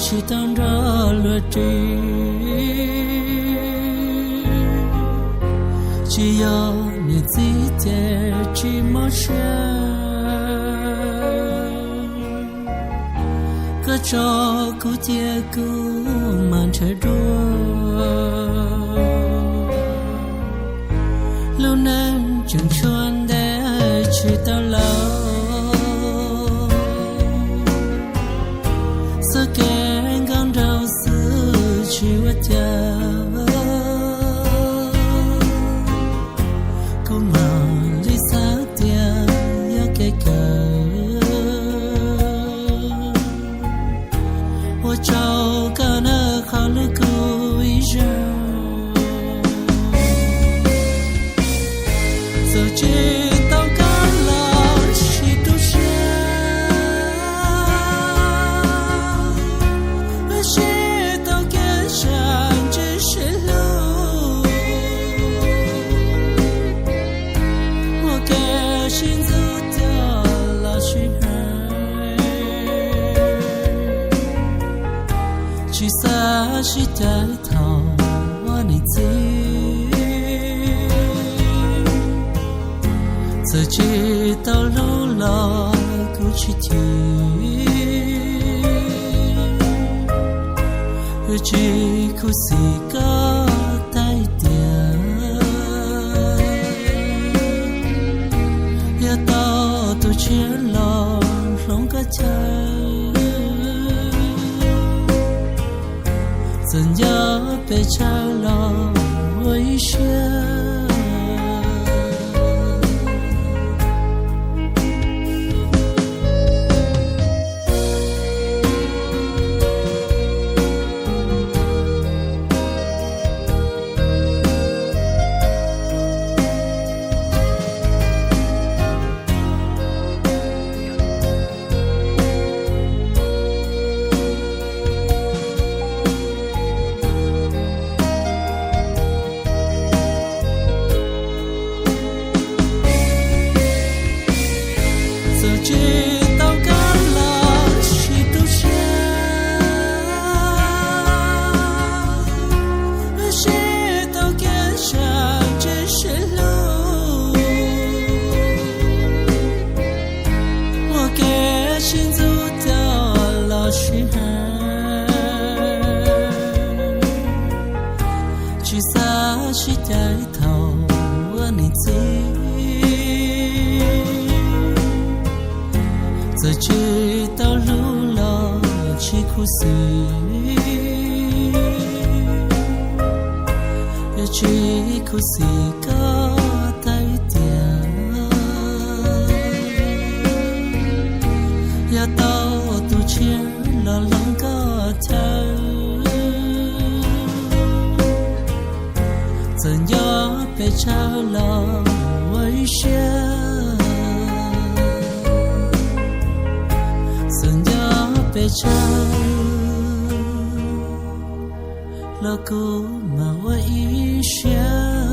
chỉ tao ra lừa đi chỉ có những gì để chỉ mong cứ cho cứ chia cứ màn trời đua lâu nên chẳng chuan để chỉ tao lâu sự kén con đầu sự chỉ vật chờ cô mà đi xa tiền nhớ cái cờ我找个那好了故意人走进到干了西都市那些到根上真是路我给心走的老去去撒去带头我你自自己到路了不去听而己苦死个带点也到都去了龙个家怎样被拆了危险知道干了西都市那些到根上真是路我给心走到老去去撒去带头我你自自己到路了去苦死也去苦死个带点也到都牵了两个头怎样被拆了危险被拆了，够吗？我一想。